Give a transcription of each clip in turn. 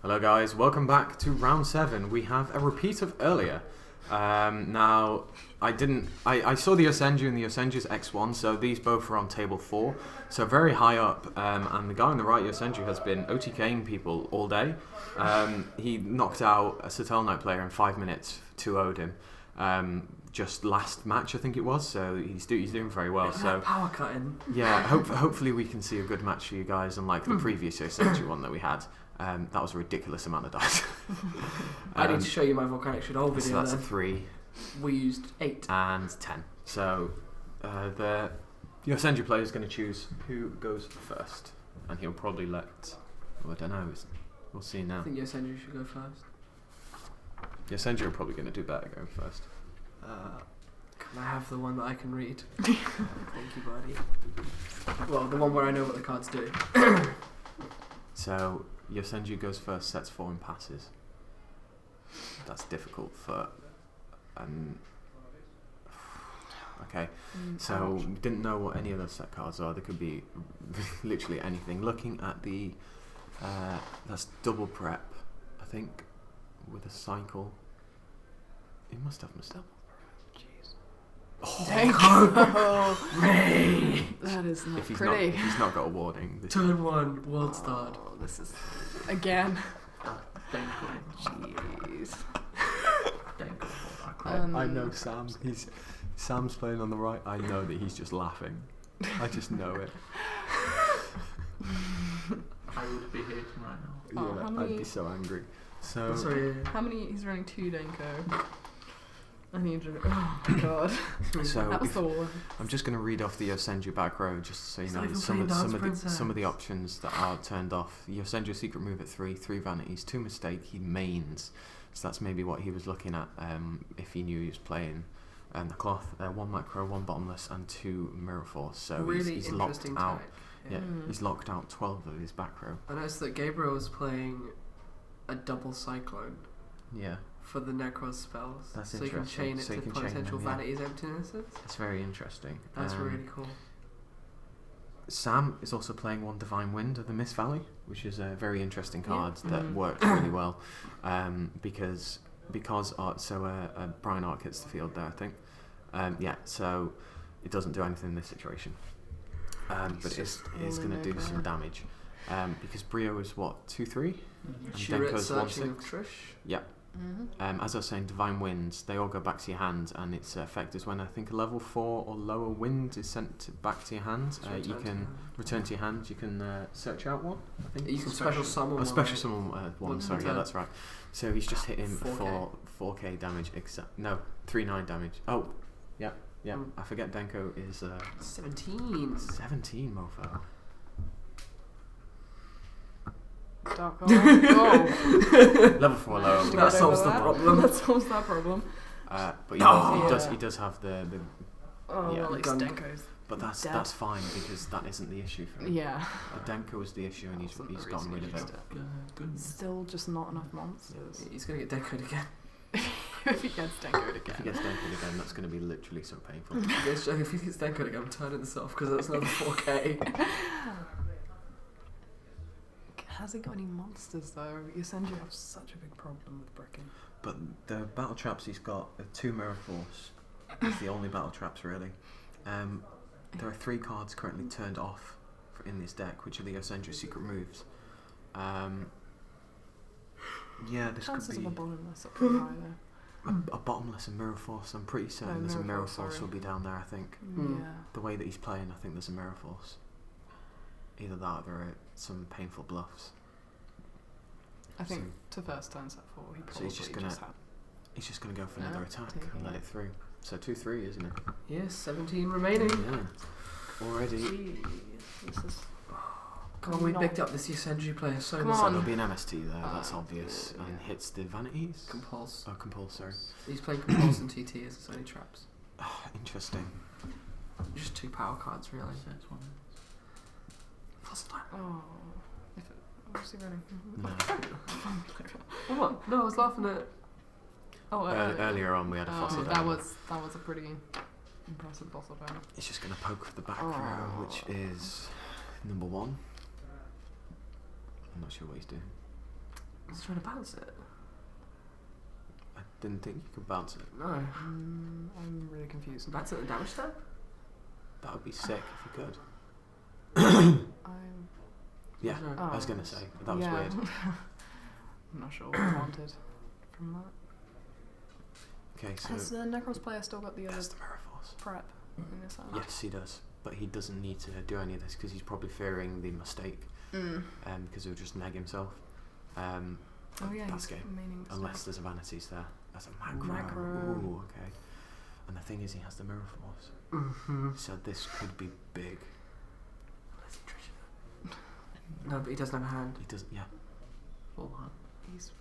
Hello guys, welcome back to round 7. We have a repeat of earlier. Now, I saw the Yosenju and the Yosenju's X1, so these both are on table 4, so very high up, and the guy on the right, Yosenju, has been OTKing people all day. He knocked out a Satel Knight player in 5 minutes, 2-0'd him. Just last match, I think it was, so he's doing very well. So power cutting. Yeah, hopefully we can see a good match for you guys, unlike the previous Yosenju one that we had. That was a ridiculous amount of dice. I need to show you my volcanic Shadol video. So that's then. 3. We used 8 and 10. So the Yosenju player is going to choose who goes first, and he'll probably let. Well, I don't know. We'll see now. I think Yosenju should go first. Yosenju are probably going to do better going first. Can I have the one that I can read? Thank you, buddy. Well, the one where I know what the cards do. So Yosenju goes first, sets 4 and passes. That's difficult for. Okay, so we didn't know what any of those set cards are. They could be literally anything. Looking at the, that's double prep, I think, with a cycle. He must have double prep. Jeez. Oh, that is not pretty. If he's not got a warning. Turn 1, world start. This is again. Jeez. I know Sam. Sam's playing on the right. I know that he's just laughing. I just know it. I would be hating right now. Yeah, I'd be so angry. So Sorry. How many? He's running 2 Denko. I need to. Oh my god. So that was the worst. I'm just going to read off the Yosenju back row, just so you know some of the options that are turned off. Yosenju secret move at 3 vanities, 2 mistake. He mains, so that's maybe what he was looking at if he knew he was playing. The cloth, 1 macro, 1 bottomless, and 2 mirror force. So really he's locked out. Yeah. He's locked out 12 of his back row. I noticed that Gabriel was playing a double cyclone. Yeah. For the Nekroz spells. That's so you can chain it to potential vanities, emptinesses. That's very interesting. That's really cool. Sam is also playing 1 Divine Wind of the Mist Valley, which is a very interesting card that works really well. Because Brian Ark hits the field there, I think. So it doesn't do anything in this situation. But it's going to do some damage. Because Brio is what, 2-3? And Denko's 1-6. Yeah. As I was saying, Divine Winds, they all go back to your hand, and its effect is when I think a level 4 or lower wind is sent back to your hand, you can return to your hand, you can search out one. I think you can special summon one. Special summon one, sorry, yeah, that's right. So he's just hitting 4k damage, 3-9 damage. Oh, yeah. I forget Denko is 17. 17, mofo. Dark Level 4 low. That solves the problem. That solves that problem. But he does have the at least Denko's. But that's fine, because that isn't the issue for him. Yeah. Denko is the issue, and he's gotten rid of it. Still just not enough monsters. He's going to get Denko'd again. If he gets Denko'd again. If he gets Denko'd again, that's going to be literally so painful. If he gets Denko'd again, I'm turning this off, because that's another 4k. Has he got any monsters though? Yosenju have such a big problem with bricking. But the battle traps he's got are 2 Mirror Force. It's the only battle traps really. There are 3 cards currently turned off in this deck, which are the Yosenju secret moves. This Chances could be of a bottomless are pretty high there. a bottomless and Mirror Force. I'm pretty certain there's a Mirror Force will be down there. I think. Yeah. The way that he's playing, I think there's a Mirror Force. Either that or there are some painful bluffs. I think to first turn set 4 he probably he's just gonna go for another attack and let it through. So 2-3, isn't it? Yes, 17 remaining. Yeah. Already. Jeez, this is. Come on, we picked up this Yosenju player so much. So there'll be an MST there, that's obvious. Yeah. And hits the vanities. Compulse. Oh, compulsory. He's playing Compulse and TT as his only traps. Interesting. Just 2 power cards, really. Oh. What's he running? No. What? No, I was laughing at. Earlier on, we had a fossil. That was a pretty impressive boss of donor. It's just going to poke for the back row, which is number 1. I'm not sure what he's doing. He's trying to bounce it. I didn't think you could bounce it. No. I'm really confused. Bounce it and damage step? That would be sick if you could. I'm... Yeah, Oh. I was going to say, but that was weird. I'm not sure what I wanted from that. Okay, so Has the Nekroz player still got the other that's the Mirror Force. prep in this hand? Yes, he does. But he doesn't need to do any of this because he's probably fearing the mistake. Because he'll just neg himself. Oh yeah, That's he's game. meaning to Unless there's a vanities there. That's a macro. Macro. Ooh, okay. And the thing is, he has the Mirror Force. Mm-hmm. So this could be big. No, but he doesn't have a hand. He doesn't. Yeah, Full hand. He's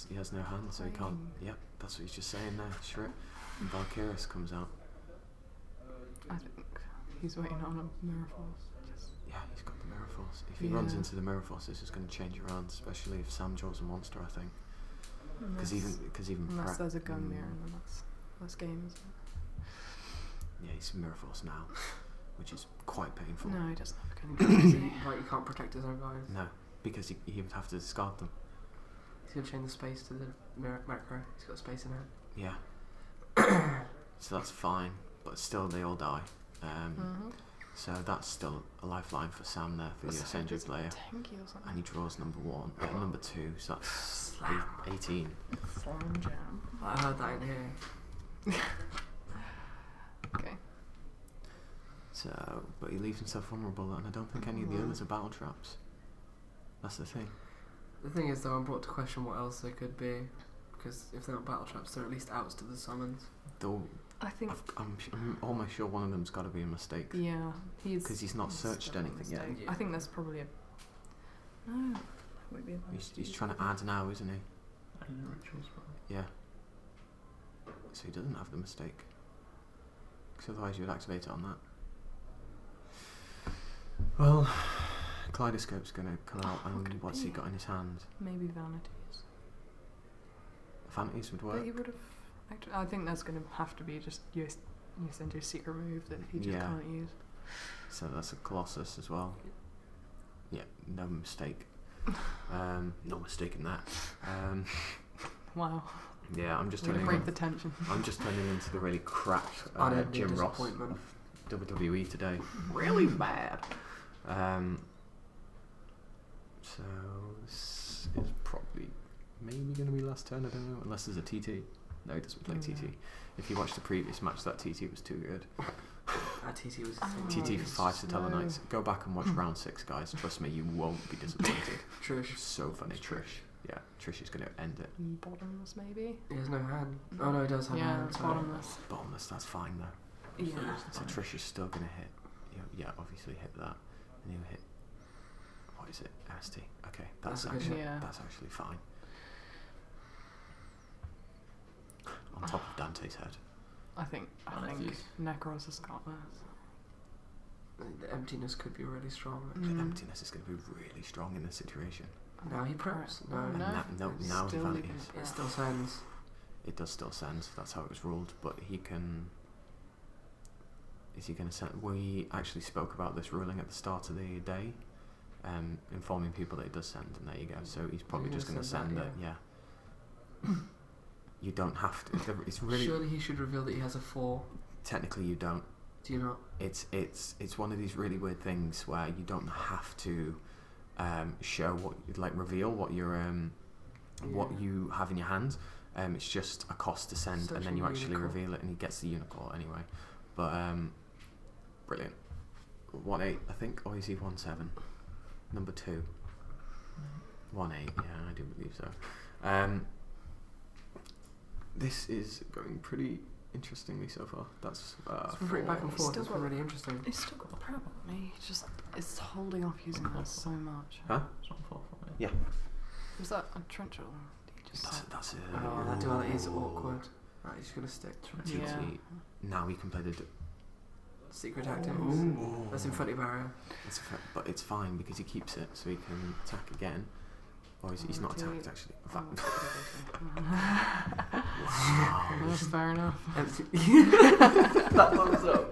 he has no hand, so he can't. Yep, that's what he's just saying there. Sure. And Valkyris comes out. I think he's waiting on a Mirror Force. Yeah, he's got the Mirror Force. If he runs into the Mirror Force, this is going to change your round, especially if Sam draws a monster, I think. Because even unless prep, there's a gun mirror, then that's game, isn't it? yeah, he's Mirror Force now, which is quite painful. No, he doesn't have a gun mirror, does he? Right, you can't protect his own guys. No, because he would have to discard them. He's going to change the space to the macro. He's got space in it. Yeah. So that's fine, but still they all die. So that's still a lifeline for Sam there for the Yosenju player. Tanky or something. And he draws number 1, number 2, so that's 18. Slam jam. I heard that in here. Okay. So, but he leaves himself vulnerable, and I don't think any of the others are battle traps. That's the thing. The thing is, though, I'm brought to question what else they could be. Because if they're not battle traps, they're at least outs to the summons. Though I think. I'm almost sure one of them's got to be a mistake. Yeah, Because he's not searched still a anything yet. mistake. I think there's probably a. No, that would be a He's trying to add now, isn't he? And the rituals, probably. Yeah. So he doesn't have the mistake. Because otherwise you'd activate it on that. Well, Kaleidoscope's going to come out, What could and it what's he be? got in his hand? Maybe vanities. Vanities would But work. he would have. I think that's going to have to be just Yosenju's secret move that he just Yeah. can't use. So that's a Colossus as well. Yeah, no mistake. No mistake in that. Wow. Yeah, I'm just Way to turning. break the tension. I'm just turning into the really crap Unending Jim Ross disappointment. of WWE today. Really bad. So this is probably maybe going to be last turn. I don't know, unless there's a TT. No, he doesn't play TT. If you watch the previous match, that TT was too good. That TT was TT for 5 Satella no. Knights. Go back and watch round 6, guys. Trust me, you won't be disappointed. Trish. So funny, Trish. Yeah, Trish is going to end it. Bottomless, maybe? He has no hand. Oh no, he does have a Yeah, hand. sorry. bottomless. Bottomless, that's fine though. Yeah. So Trish is still going to hit. Yeah, obviously hit that. And he'll hit. What is it? MST. Okay, that's That's a good actually hit. Yeah. that's actually fine. On top of Dante's head. I think Vanities. Nekroz has got this. The emptiness could be really strong. The emptiness is going to be really strong in this situation. Now he preps. No. And now he Still vanities. leaving It prep. still sends. It does still send. That's how it was ruled. But he can. Is he going to send? We actually spoke about this ruling at the start of the day, informing people that it does send, and there you go. So he's probably He's just going to gonna send send it. that, Yeah. You don't have to. It's really Surely he should reveal that he has a 4. technically you don't. Do you not? It's one of these really weird things where you don't have to show what reveal what your what you have in your hand. It's just a cost to send, Such and then a you actually unicorn. reveal it, and he gets the unicorn anyway. But brilliant. 1-8, I think, or is he 1-7? Number 2. 1-8. Yeah, I do believe so. This is going pretty interestingly so far. That's It's been pretty back and He's forth. still It's been got- really interesting. He's still got the prep on me. It's holding off using that so much. huh? It's not far from it. Yeah. Was that a trench or did he just That's it. Oh, that duality is awkward. Right, he's gonna stick. Yeah. Now he can play the. Secret tactics. Ooh. That's Infinity Barrier. But it's fine because he keeps it, so he can attack again. Or he's not Do attacked you- actually. In Oh, fact, okay. wow. That's fair enough. That thumbs up.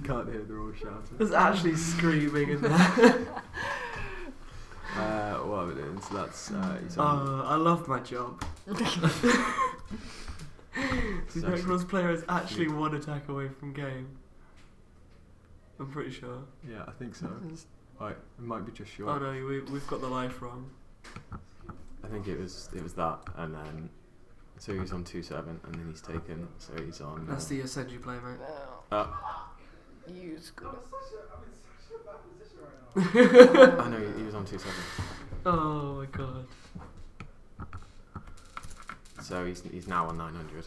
can't hear, they're all shouting. There's actually screaming in there. What are we doing? So that's he's on. I love my job. The Nekroz player is actually one attack away from game. I'm pretty sure. Yeah, I think so. Right, it might be just short. Oh no, we've got the life wrong. I think it was that, and then so he's on 2-7, and then he's taken. So he's on. That's the Yosenju play, mate. You screwed I know he was on 2-7. Oh my god. So he's now on 900.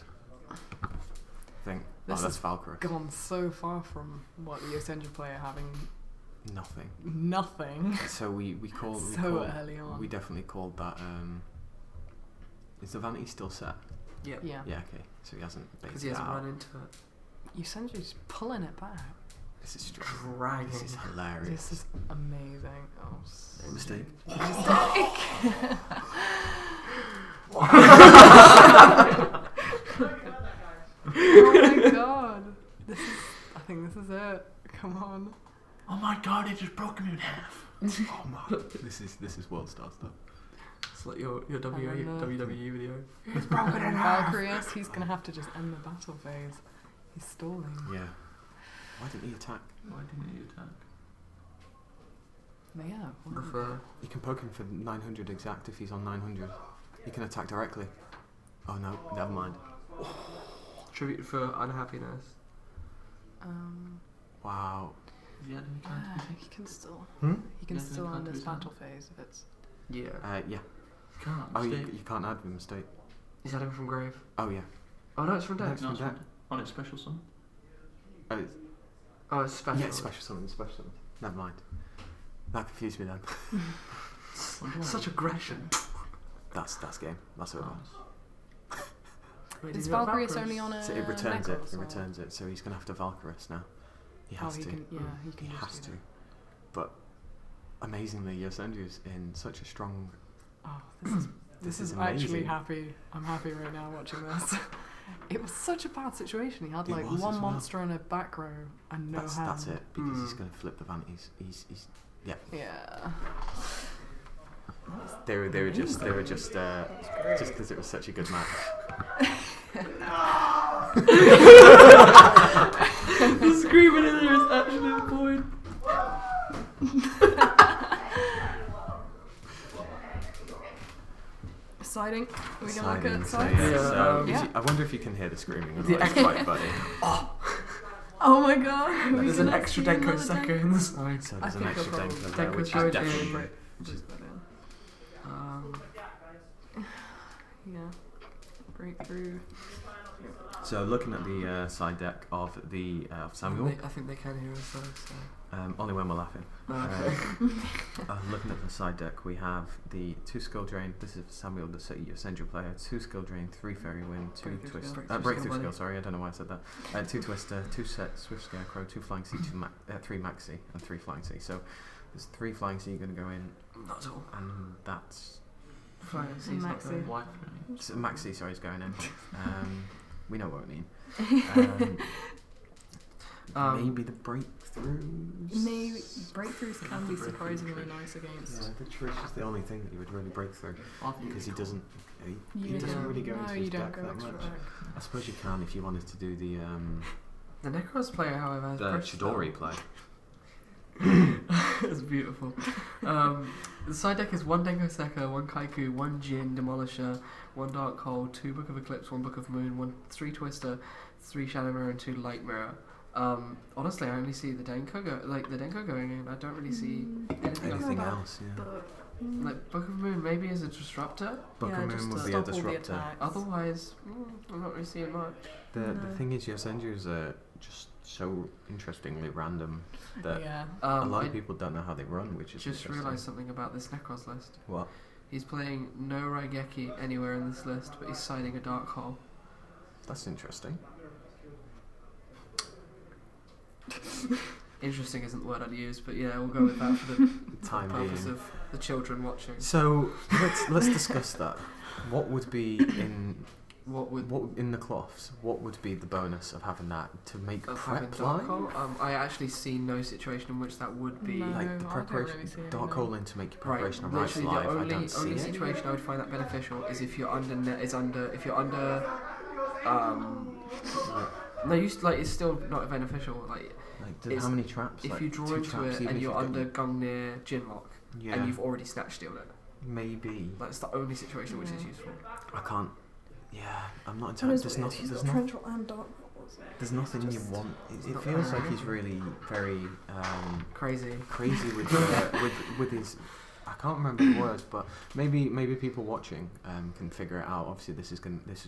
I think. This That's has Valkyrie. gone so far from what the Yosenju player having Nothing. So we called. Early on. We definitely called that. Is the vanity still set? Yep. Yeah. Yeah. Okay. So he hasn't. Because he hasn't run into it. Yosenju's pulling it back. This is Dragging. This is hilarious. This is amazing. Oh, Mistake. Oh my god. I think this is it. Come on. Oh my god, it just broke me in half. Oh man. This is world star stuff. It's like your WWE video. He's broken in Valkyrie, he's going to have to just end the battle phase. He's stalling. Yeah. Why didn't he attack? Why didn't you attack? But yeah. You can poke him for 900 exact if he's on 900. He can attack directly. Oh no, never mind. Tribute for unhappiness. Wow. Yeah, he can still. He can Yeah, still you can't end do his that. battle phase if it's. Yeah. Yeah. you can't. Oh, Mistake. you can't add with mistake. Is that him from grave? Oh yeah. Oh no, it's from death. No, No, from it's deck. on its special summon. Oh, it's, Oh, it's special. yeah, it's special summon. Special summon. Never mind. That confused me then. Such aggression. That's game. That's over. Wait, Is did you have Valkyrie Valkyries? only on a. So it returns it. Nekroz It or- returns it. So he's gonna have to Valkyrus now. He has he to. can. Yeah, he can. He just has do to. that. But amazingly, Yosenju's in such a strong. Oh, this is amazing. actually happy. I'm happy right now watching this. It was such a bad situation. He had It like was one as well. monster in a back row and no hand. That's it. Because he's gonna flip the vanities. He's yeah. Yeah. They were just because it was such a good match. The screaming in there is actually the point. Siding. Are we gonna look Siding, at so sides? yeah, Yeah, so yeah. I wonder if you can hear the screaming. The It's quite funny. Oh my god. Are we There's an gonna extra see Denko another second in the side. So I there's an think extra I'll Denko probably- there, Denko which throw is it in. definitely. Put that in. Yeah. Breakthrough. So looking at the side deck of the Samuel, I think they can hear us though. So. only when we're laughing. Okay. Looking at the side deck, we have the 2 skill drain. This is Samuel, the Yosenju player. 2 skill drain, 3 fairy wind, 2 Breakthrough twist, skill. breakthrough Breakthrough skill. skill. Sorry, I don't know why I said that. 2 twister, 2 set swift scarecrow, 2 flying sea, 3 maxi, and 3 flying sea. So there's 3 flying sea going to go in, Not at all. and that's Flying Sea's not Maxi. very Why for me? so maxi. Sorry, is going in. We know what I mean. Maybe the breakthroughs. Maybe breakthroughs can be surprisingly nice against. Yeah, the Trish is the only thing that he would really break through I think because he it's doesn't. He You doesn't don't- really go no, into you his don't deck go that extra much. deck. I suppose you can if you wanted to do the The Nekroz player, however, has pressure. Chidori play. It's beautiful. The side deck is 1 Denko Sekka, 1 Kaiku, 1 Jin Demolisher, 1 Dark Hole, 2 Book of Eclipse, 1 Book of Moon, 3 Twister, 3 Shadow Mirror, and 2 Light Mirror. Honestly, I only see the Denko going in. I don't really see anything else. Anything else? Yeah. But Like Book of Moon, maybe as a disruptor. Book yeah, of just Moon to would be a stop all the disruptor. attacks. Otherwise, I'm not really seeing much. The No. thing is, Yosenju is just so interestingly random that Yeah. a lot I of people don't know how they run, which is just interesting. realised something about this Nekroz list. What? He's playing no Raigeki anywhere in this list, but he's siding a Dark Hole. That's interesting. Interesting isn't the word I'd use, but yeah, we'll go with that for the Time purpose being. of the children watching. So let's discuss that. What would be in What would What in the cloths? What would be the bonus of having that to make of having prep dark line? hole? I actually see no situation in which that would be. No. Like the I don't preparation, really see any, dark no. hole in to make your Right, preparation of Rise literally Live. the I only don't see it. situation I would find that beneficial is if you're no, it's still not beneficial. Like How many traps? if Like, you draw 2 into traps, it even and if you're you get- under Gungnir Jinlock Yeah, and you've already snatch stealed it. maybe. That's the only situation in which it's useful. I can't. Yeah, I'm not entirely. There's nothing you want. It not feels very like he's really very Crazy. crazy with his. I can't remember the words, but maybe people watching can figure it out. Obviously, this is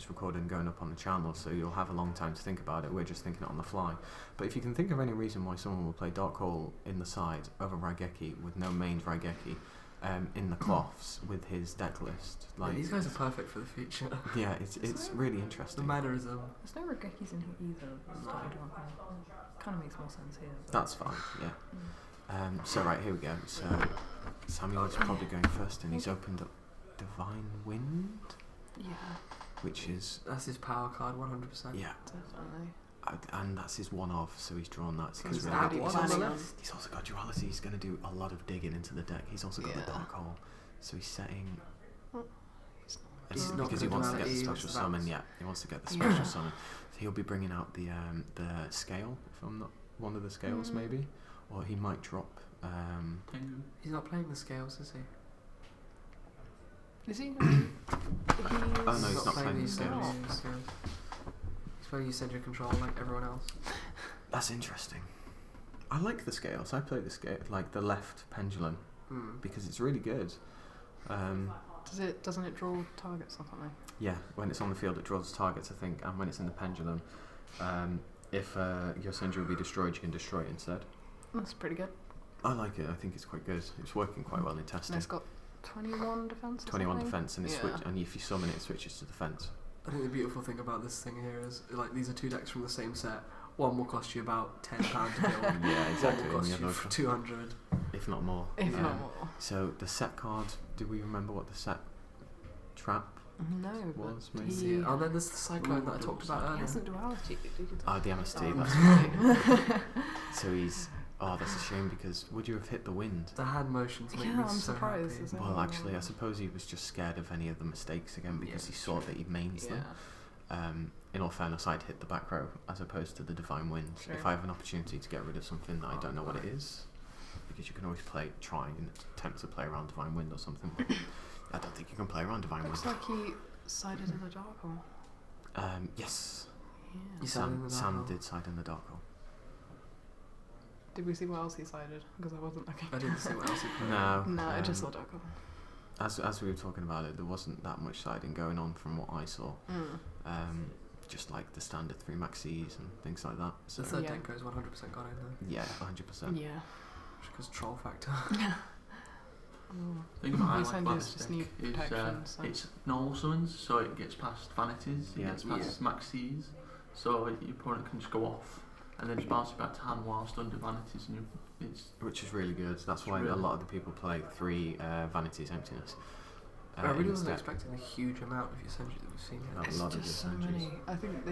recorded and going up on the channel, so you'll have a long time to think about it. We're just thinking it on the fly. But if you can think of any reason why someone will play Dark Hole in the side over Raigeki with no mains Raigeki in the cloths with his deck list, Like, these guys are perfect for the future. yeah, it's really The interesting. mannerism. There's no Regekis in here either. Kind of makes more sense here. but- That's fine. Yeah. So right, here we go. So Samuel's probably going first, and he's opened up Divine Wind, Yeah, which is That's his power card, 100%. yeah, definitely. and that's his one of. So he's drawn that. So He's he's, that really, one he's, on the also, list. he's also got duality. He's going to do a lot of digging into the deck. He's also got the Yeah. Dark Hole. So he's setting. He's not Because he gonna wants to get the duality, special so summon. that's- Yeah, he wants to get the Yeah. special summon. So he'll be bringing out the scale. If I'm not one of the scales, Mhm. maybe, or he might drop. Tengu. He's not playing the scales, is he? Is he? Oh no, he's not playing the these scales. scales. He's playing Yosenju control like everyone else. That's interesting. I like the scales. I play the scale, like the left pendulum, because it's really good. Doesn't it draw targets or something? Yeah, when it's on the field, it draws targets, I think, and when it's in the pendulum, if Yosenju will be destroyed, you can destroy it instead. That's pretty good. I like it. I think it's quite good. It's working quite well in And testing. it's got 21 defense. 21 defense, and Yeah. and if you summon it, it switches to defense. I think the beautiful thing about this thing here is, like, these are two decks from the same set. One will cost you about £10 to build. Yeah, exactly. One will and cost the you other- 200. if not more. If Yeah. not more. So the set card. Do we remember what the set trap No, was? but Maybe. See it? Oh, then there's the cyclone that I talked about he earlier. hasn't duality. The MST. Oh, That's right. so he's. Oh, that's a shame because would you have hit the wind? The hand motions make Yeah, me I'm so surprised. happy. Is it? Well, actually, I suppose he was just scared of any of the mistakes again because Yeah, he saw that he mains Yeah. them. In all fairness, I'd hit the back row as opposed to the Divine Wind. Sure. If I have an opportunity to get rid of something that I don't know what it is, because you can always try and attempt to play around Divine Wind or something. But I don't think you can play around Divine Looks Wind. like he sided in the dark hole. Yes, Yeah. You sided in the dark Sam hole? did side in the dark hole. Did we see what else he sided? Because I wasn't looking. I didn't see what else he played. No, No, I just saw dark hole. as we were talking about it, there wasn't that much siding going on from what I saw. Just like the standard 3 maxis and things like that. So The third Yeah. deck goes 100% got in there. yeah, 100%. Yeah. Just because troll factor. Mm. The thing about I like Yosenju about is this just new deck is protection, so- it's normal summons, so it gets past vanities, it Yeah. gets past maxis, so your opponent can just go off and then just bounce it back to hand whilst under vanities, and it's Which is really good. That's why really a lot of the people play 3 vanities emptiness. I really wasn't instead. expecting the huge amount of Yosenju that we've seen No. here. A lot of Just so Yosenjus. many. I think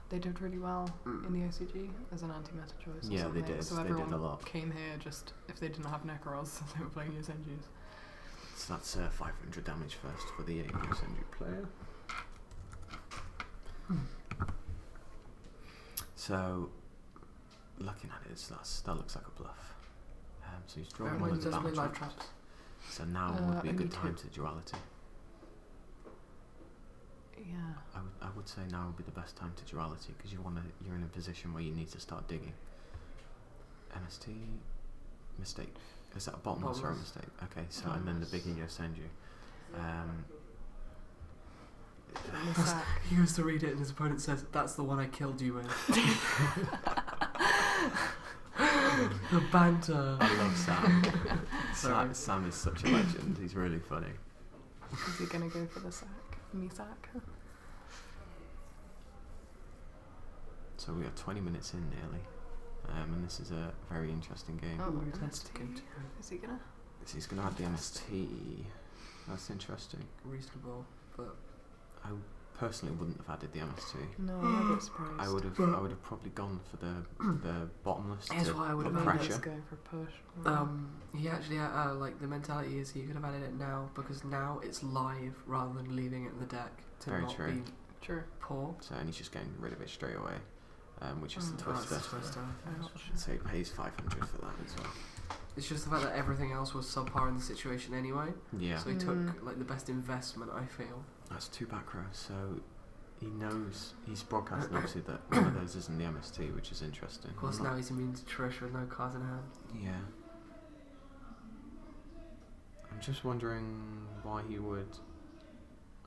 they did really well in the OCG as an anti-meta choice. Or Yeah, they something. did. So They did everyone a lot. came here just if they didn't have Nekroz, they were playing Yosenjus. So that's 500 damage first for the Yosenju player. So, looking at it, that looks like a bluff. So he's drawing one Everyone of the does play battle live traps. traps. So now would be a I good need time to- to duality. Yeah. I would say now would be the best time to duality because you're in a position where you need to start digging. MST mistake. Is that a bottomless or a Bottomless. mistake? Okay, so and then the bigger Yosenju. He goes to read it and his opponent says, "That's the one I killed you with." The banter. I love Sam. Sorry. Sam is such a legend. He's really funny. Is he gonna go for the sack? Me sack? So we are 20 minutes in nearly, and this is a very interesting game. Oh, Ooh, MST. that's good. Is he gonna? He's going to add the MST. That's interesting. Reasonable, but personally wouldn't have added the MST. No, I'm a bit surprised. I would have probably gone for the bottomless. Here's to why I would put have Maybe added it's pressure. going for a push. He actually like the mentality is he could have added it now because now it's live rather than leaving it in the deck to Very not true. be True. poor. So and he's just getting rid of it straight away, which is the Oh, it's twister. the twister. Ouch. So he pays 500 for that as well. It's just the fact that everything else was subpar in the situation anyway. Yeah, So he took like the best investment, I feel. that's 2 back rows. So he knows he's broadcasting obviously that one of those isn't the MST, which is interesting. Of course, now he's immune to Trish with no cards in hand. Yeah. I'm just wondering why he would.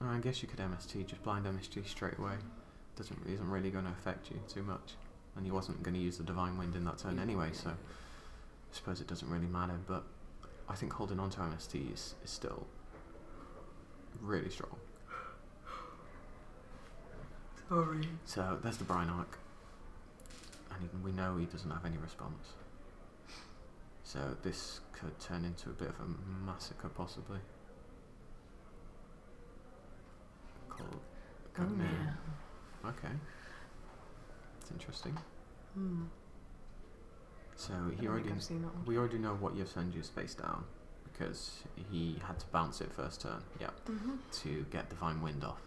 I guess you could MST, just blind MST straight away. Isn't really going to affect you too much, and he wasn't going to use the Divine Wind in that turn anyway. So I suppose it doesn't really matter. But I think holding on to MST is still really strong. Sorry. So there's the Brine Arc, and we know he doesn't have any response. So this could turn into a bit of a massacre, possibly. Cool. Oh, yeah. Okay. It's interesting. Hmm. So I he don't already, think I've seen that one. we already know what Yosenju's face down because he had to bounce it first turn. Yeah. Mm-hmm. To get Divine Wind off.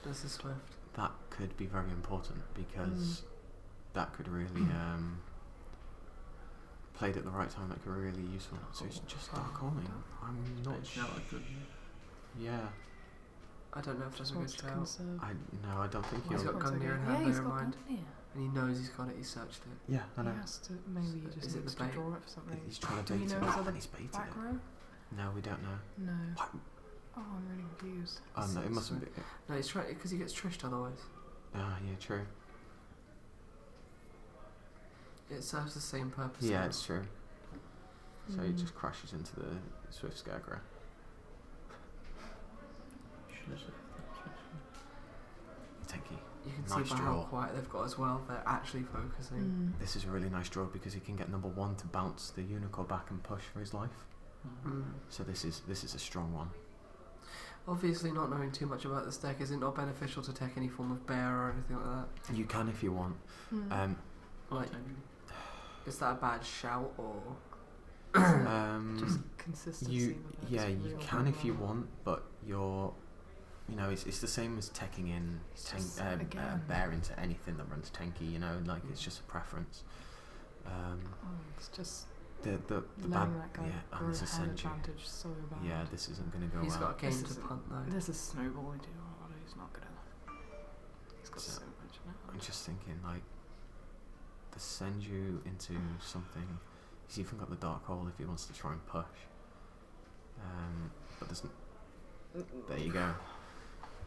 This is Swift. That could be very important because that could really played at the right time. That could be really useful. So it's just Dark Calling. I'm not Yeah, like good. Yeah. I don't know if that's a good Wants to shout. conserve. I don't think He's he'll. got Gungnir in Yeah, hand, he's bear in got mind. Gungnir. And he knows he's got it, he searched it. Yeah, I know. He has to, maybe he just Is it needs the to bait? draw it for something. He's trying to Do we bait know it, his other and he's baited back it. row? No, we don't know. No. What? Oh, I'm really confused. Oh no, it mustn't be. No, he's trying because he gets trished otherwise. Ah, yeah, true. It serves the same purpose. Yeah, as- it's true. So he just crashes into the Swift Scarecrow. Should have said Tanky. You can Nice see by draw. how quiet they've got as well. They're actually focusing. This is a really nice draw because he can get number 1 to bounce the Unicorn back and push for his life. So this is a strong one. Obviously, not knowing too much about this deck, is it not beneficial to take any form of bear or anything like that? You can if you want. Like, is that a bad shout or? Just consistency. you with it yeah is you real can if you problem. want, but it's the same as teching in It's just, again. bear into anything that runs tanky. It's just a preference. It's just The letting bad that guy yeah, grow and the head Yosenju. advantage so bad. Yeah, this isn't going to go He's well. got a game This to is- punt though. This is snowballing too hard. He's not gonna. He's got So, so much now. I'm just thinking like the Yosenju into something. He's even got the Dark Hole if he wants to try and push. But there's there you go.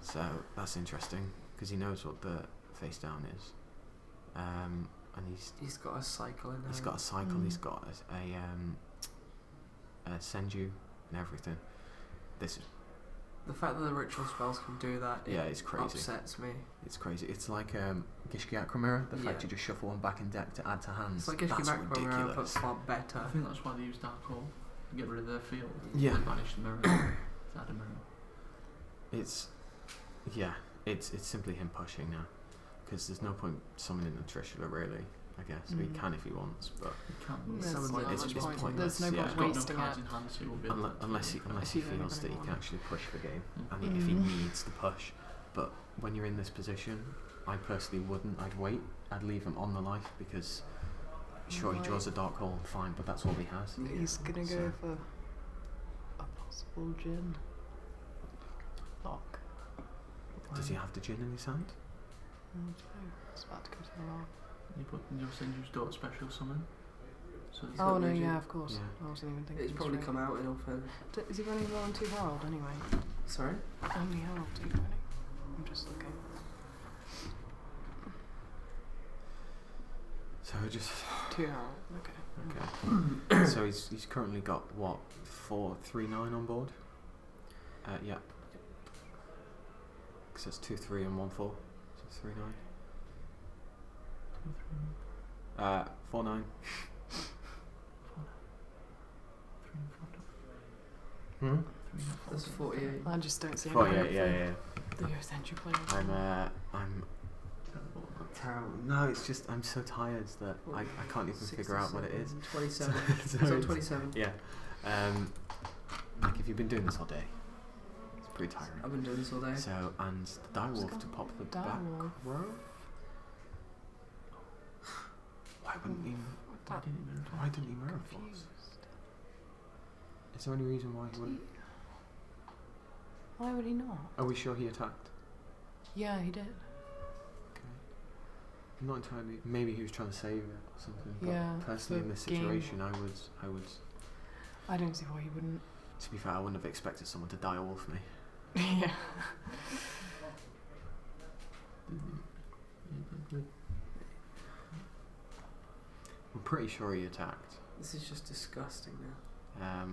So that's interesting because he knows what the face down is, and He's got a cycle in there. he's got a cycle. He's got a Yosenju and everything. This is The fact that the ritual spells can do that, yeah, it's crazy. upsets me. It's crazy. It's like Gishki Akramira. The fact Yeah. you just shuffle one back in deck to add to hands. It's like if you That's back Mirror, but ridiculous. far better. I think that's why they use Dark Hole. To get rid of their field. Yeah. They banish the mirror. To add a mirror. It's simply him pushing now, because there's no point summoning the Trishula really. I guess he can if he wants, but You can't. There's Someone's not like, much it's point. pointless, There's no yeah. point He's got no wasting cards it. in hand, so he will be able to unless he If you feels really that he want can it. actually push the game, Mm. and if he needs the push. But when you're in this position, I personally wouldn't. I'd wait. I'd leave him on the life because sure he draws a Dark Hole, fine, but that's all he has. He's gonna So- go for a possible gin. Lock. Does he have the Djinn in his hand? I don't know. It's about to go to the lock. You put Yosenju's Daughter special summon. So there's Oh that no, region. yeah, of course. Yeah. I wasn't even thinking. It's probably straight. come out in all fairness. Is he running well on 2 Herald anyway? Sorry? How many Heralds are you running? I'm just looking. So just 2 Herald, okay. okay. So he's currently got what 439 on board. Yeah. Because it's 2 3 and 1 4. So 3 9. 4 9. 3 in front of. Hmm. That's 48. I just don't see 48, yeah. the Yosenju playing. I'm terrible. No, it's just I'm so tired that I can't even figure out what it is. 27. So It's on 27. Yeah. Like if you've been doing this all day, it's pretty tiring. I've been doing this all day. So, and the direwolf to pop the back Direwolf. row? Why didn't he mirror force? Is there any reason why he wouldn't? Why would he not? Are we sure he attacked? Yeah, he did. Okay. I'm not entirely. Maybe he was trying to save it or something. But Yeah, personally, in for this game. situation, I would. I don't see why he wouldn't. To be fair, I wouldn't have expected someone to direwolf me. Yeah. I'm pretty sure he attacked. This is just disgusting now.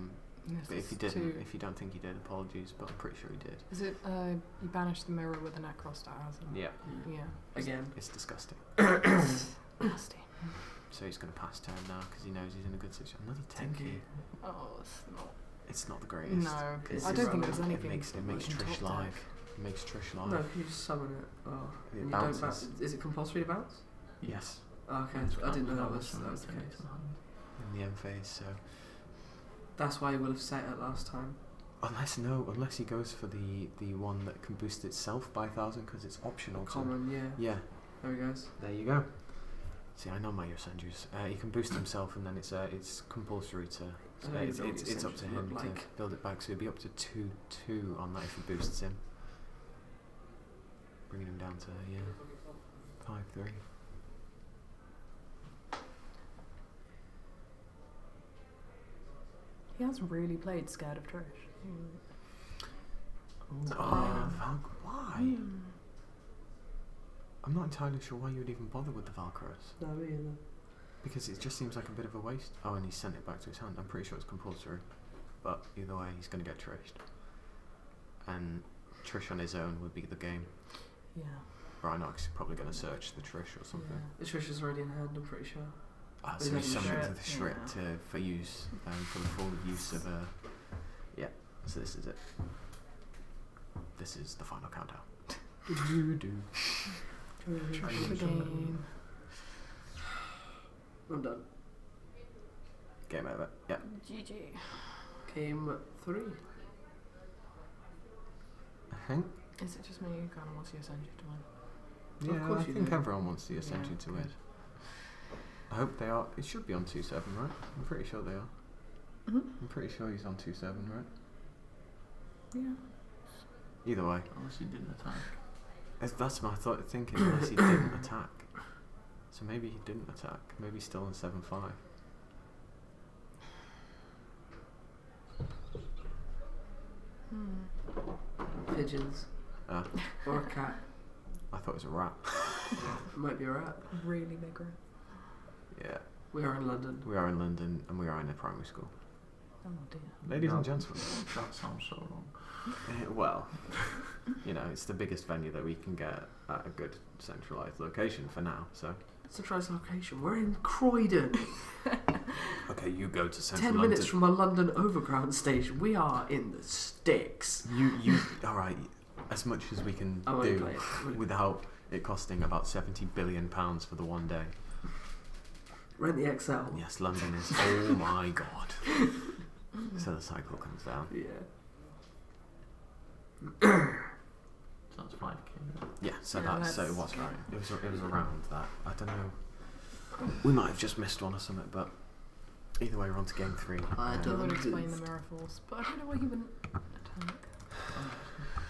This But if he is didn't, if you don't think he did, apologies. But I'm pretty sure he did. Is it, you banish the mirror with a Nekroz that has him? Yeah. Yeah. Again. It's disgusting. Nasty. So he's going to pass turn now because he knows he's in a good situation. Another 10 key. Oh, it's not. It's not the greatest. No, It's I don't think there's irrelevant. anything. It makes we can Trish talk live. deck. It makes Trish live. No, if you just summon it. Oh. It And you bounces. don't bounce. Is it compulsory to bounce? Yes. Oh, okay. I didn't know that was the case. In the end phase, so That's why he would have set it last time. unless he goes for the one that can boost itself by 1,000 because it's optional. Common, yeah. Yeah. There he goes. There you go. See, I know my Yosenjus. He can boost himself, and then it's compulsory to. So I don't it's know what it's up to Yosenjus him look to like. build it back. So he'd be up to 2/2 on that if he boosts him, bringing him down to 5/3. He has really played scared of Trish. Why? Mm. I'm not entirely sure why you would even bother with the Valkyros. No, me either. Because it just seems like a bit of a waste. Oh, and he sent it back to his hand. I'm pretty sure it's compulsory. But either way, he's going to get trashed. And Trish on his own would be the game. Yeah. Rhinox probably going to search the Trish or something. The Trish is already in hand, I'm pretty sure. So he's Is that summoned Shred? the Shred Yeah. for use, for the full use of yeah, so this is it. This is the final countdown. Trish the game. I'm done. Game over. Yeah. GG. Game 3. I think. Is it just me who kind of wants Yosenju to win? Yeah, course I you think do. everyone wants the Yosenju Yeah, to good. win. I hope they are. It should be on 2-7, right? I'm pretty sure they are. Mm-hmm. I'm pretty sure he's on 2-7, right? Yeah. Either way. Unless he didn't attack. That's my thinking, unless he didn't attack. So maybe he didn't attack. Maybe he's still in 7-5. Pigeons. Or a cat. I thought it was a rat. It might be a rat. Really big rat. Yeah. We are in London. We are in London and we are in a primary school. Oh dear. Ladies and gentlemen. That sounds so wrong. Well, you know, it's the biggest venue that we can get at a good centralised location for now, so. Centralised location. We're in Croydon. Okay, you go to central 10 London. minutes from a London Overground station. We are in the sticks. You, alright, as much as we can I won't do play it. without it costing about £70 billion for the one day. Rent the XL. Yes, London is, oh my god. So the cycle comes down. Yeah. So that's 5k. Yeah, so Yeah, that's, so it that's- was right. It was around that. I don't know. We might have just missed one or something, but either way, we're on to game 3. I He don't would know. explain the mirror force, but I don't know why he wouldn't attack.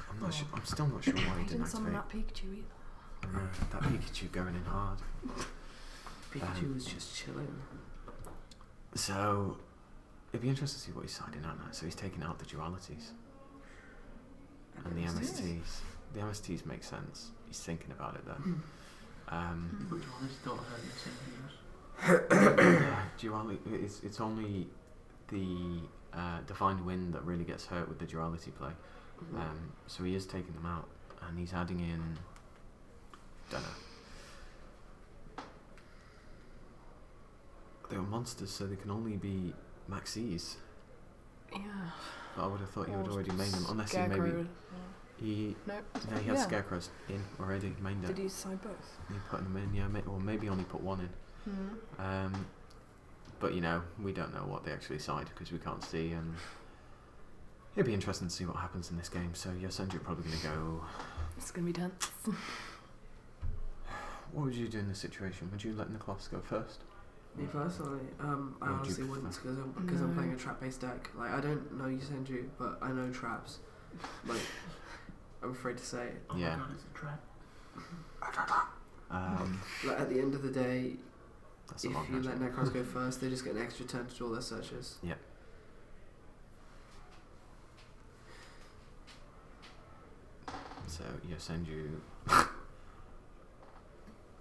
I'm not sure. I'm still not sure why he He didn't didn't summon activate. that Pikachu either. I know, that Pikachu going in hard. Pikachu was just chilling. So it'd be interesting to see what he's siding out now. So he's taking out the dualities and the MSTs. The MSTs make sense. He's thinking about it though. But Johnny's don't hurt the same views. Yeah, duality. It's only the divine wind that really gets hurt with the duality play. So he is taking them out, and he's adding in. Don't know. They were monsters, so they can only be maxis. Yeah. But I would have thought you Or would already main them, unless he Scarecrow. maybe he. No. No, he had Yeah. Scarecrows in already. Mained Did it. he side both? He put them in, yeah, or maybe only put one in. But you know, we don't know what they actually side because we can't see, and it'd be interesting to see what happens in this game. So Yosenju probably going to go. It's gonna be tense. What would you do in this situation? Would you let Nekroz go first? Me personally, I Or would you honestly wouldn't because I'm No. playing a trap-based deck. Like I don't know Yosenju, but I know traps. Like I'm afraid to say it. Oh Yeah. my god, it's a trap. Like at the end of the day, That's a if long you let match. Nekroz go first, they just get an extra turn to do all their searches. Yep. So Yosenju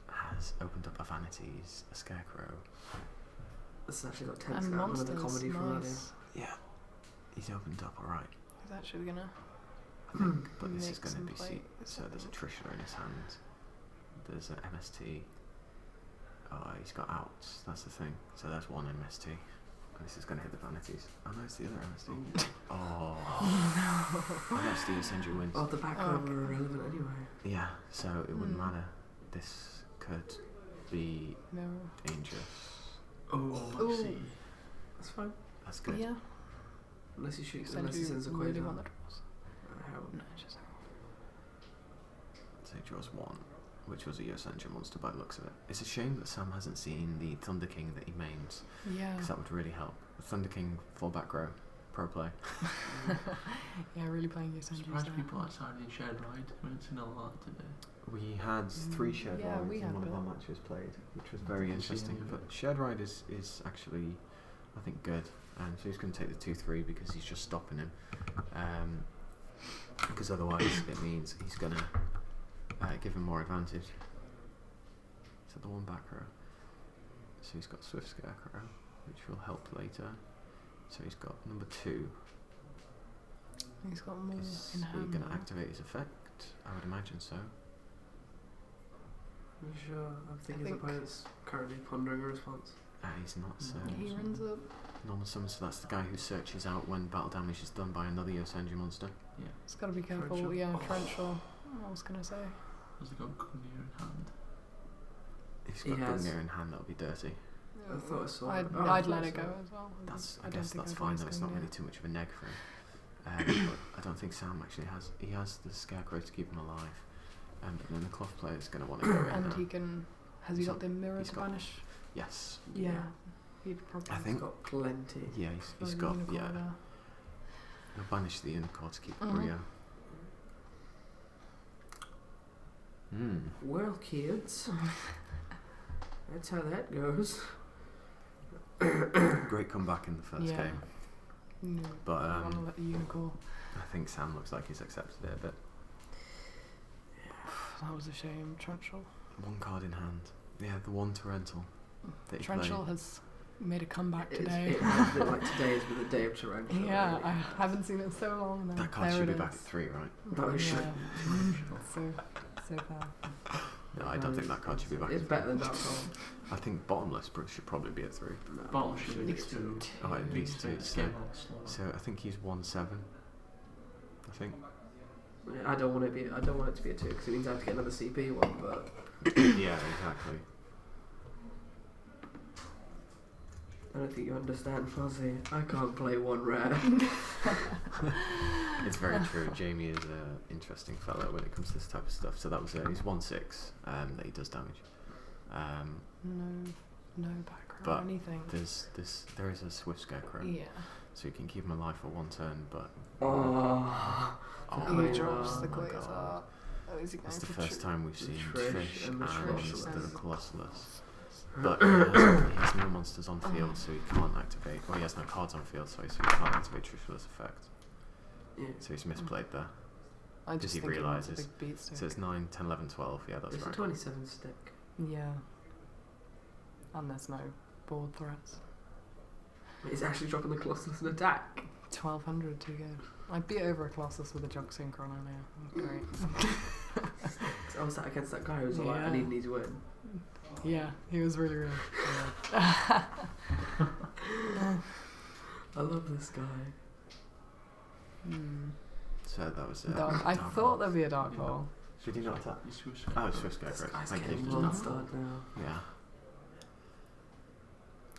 has opened up a Vanities, a Scarecrow. It's actually got 10 And stat, one of monsters. the comedy from earlier. Nice. Yeah, he's opened up alright. He's actually gonna. I think, but this is Make going to some be play. so there's a Trishula in his hand. There's an MST. Oh, he's got outs. That's the thing. So there's one MST. And this is going to hit the Vanities. Oh no, it's the other MST. Oh, MST Yosenju wins. Oh, the back row okay. were irrelevant anyway. Yeah, so it wouldn't Hmm. matter. This could be No. dangerous. Oh, Ooh. I see. That's fine. That's good. Yeah. Unless he shoots, Yosenju unless he sends a really Quasar. want the draws. No, just. So he draws one, which was a Yosenju monster by the looks of it. It's a shame that Sam hasn't seen the Thunder King that he mains, Yeah. because that would really help. The Thunder King full back row, pro play. Yeah, really playing Yosenju. Surprised people outside in shared ride. We haven't seen a lot today. We had 3 shared Yeah, rides we in had one of that. our matches played, which was very didn't see interesting. any of But it. shared ride is actually, I think, good. So he's going to take the 2-3 because he's just stopping him. Because otherwise it means he's going to give him more advantage. So the one back row. So he's got Swift Scarecrow, which will help later. So he's got number 2. He's got more Is in he hand. going to now. activate his effect? I would imagine so. You sure? I think I his think- opponent's currently pondering a response. He's not, so He runs up. normal summon, so that's the guy who searches out when battle damage is done by another Yosenju monster. Yeah. It's got to be careful. Torrential. Yeah, Oh. torrential. I was gonna say. Has he got Gungnir in hand? If he's He got has. Gungnir in hand, that'll be dirty. I thought I saw I'd, it. Oh, I I'd thought let I it saw go it. as well. That's, I don't guess think that's I'd fine risk though, it's going not really there. too much of a neg for him. But I don't think Sam actually has, he has the Scarecrow to keep him alive. But then the cloth player is going to want to go in And now. he can. Has he So got the mirror he's to got- banish? Yes. Yeah. He'd probably. I He's think, got plenty. yeah, he's throw got, the unicorn yeah, there. he'll banish the unicorn to keep Mhm. Brio. Well, kids, that's how that goes. Great comeback in the first Yeah. game. No, But I want to let the unicorn. I think Sam looks like he's accepted it a bit. That was a shame. Torrential. One card in hand. Yeah, the one torrential that he Torrential played. has made a comeback It's, today. it has been like today has been the day of Tarantula. Yeah, really. I haven't seen it in so long now. That card There should it be back at is. 3, right? No, it should. So far. No, I don't think that card should be back It's at 3. better than that card. I think bottomless should probably be at 3. No. Bottom should be Least 2. Oh, at least 2. It's So, getting a lot slower. so I think he's 1-7. I think. Yeah, I don't want it to be a 2 because it means I have to get another CP one. But Yeah, exactly. I don't think you understand, Fuzzy. I can't play one rare. It's very true. Jamie is an interesting fellow when it comes to this type of stuff. So that was he's 1-6 that he does damage. No background But or anything. There is a Swift Scarecrow, Yeah. so you can keep him alive for 1 turn. But Oh, He Quasar. drops the my Quasar. God. Oh, is he going That's the for first time we've The seen Trish Trish and and the Trish the and- Colossus. But he has no monsters on field, so he can't activate. Well, he has no cards on field, sorry, so he can't activate Trishula's effect. Yeah. So he's misplayed there. I Does just he think he wants a realises? big beat stick. So it's 9, 10, 11, 12. Yeah, that's It's a right. 27 stick. Yeah. And there's no board threats. It's actually dropping the Colossus and attack. 1200 to go. I beat over a Colossus with a Jog Synchron earlier. It was great. I was sat against that guy who was like, I Yeah. need an easy win. Yeah, he was really good. I love this guy. So that was I dark thought roll. there'd be a dark roll. Did you not attack? You Swiss Oh, Swiss go, This great. guy's Thank getting you. monstered now. Yeah.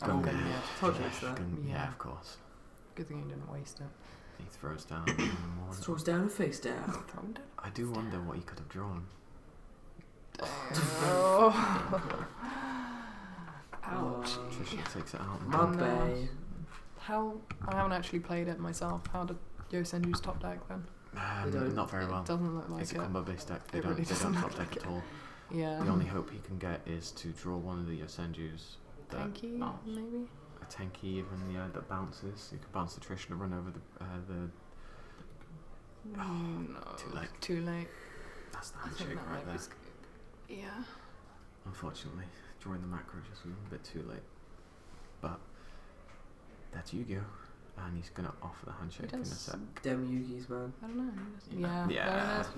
I'm Gun- gonna Told you it's that. Yeah, Yeah. of course. Good thing you didn't waste it. He throws down one more. Throws down and face down. Thrown it. I do wonder what he could have drawn. Oh. Ouch. Trisha takes it out. And My No. bay. How? I haven't actually played it myself. How did Yosenju's top deck then? They don't- not very It well. doesn't look like It's a it. combo based deck. They It don't, really they don't doesn't top look deck like at it. all. Yeah. The only hope he can get is to draw one of the Yosenjus. Tanky, bounce. maybe? A tanky even, yeah, that bounces. You could bounce the Trish and run over the No. too late. Too late. That's the I think handshake that right might there. be Yeah. Unfortunately, drawing the macro just a little bit too late. But that's Yu-Gi-Oh! And he's gonna offer the handshake in a does. sec. Dem Yugis, man. I don't know. Yeah. Yeah. Yeah. There it is.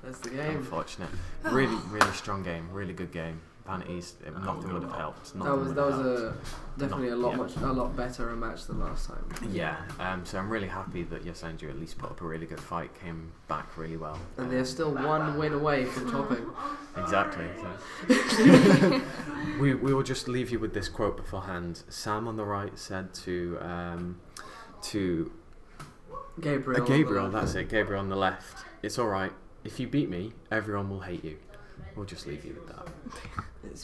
That's the game. Unfortunate. Really, really strong game. Really good game. Vanities, nothing would have helped. That Nothing was would that have was helped. definitely Not- a lot yeah. a lot better a match than last time. Yeah, so I'm really happy that Yosenju at least put up a really good fight, came back really well. And they're still one win away from topping. Exactly. So. we will just leave you with this quote beforehand. Sam on the right said to Gabriel. Gabriel, that's it, Gabriel on the left, it's alright, if you beat me, everyone will hate you. We'll just leave you with that. It's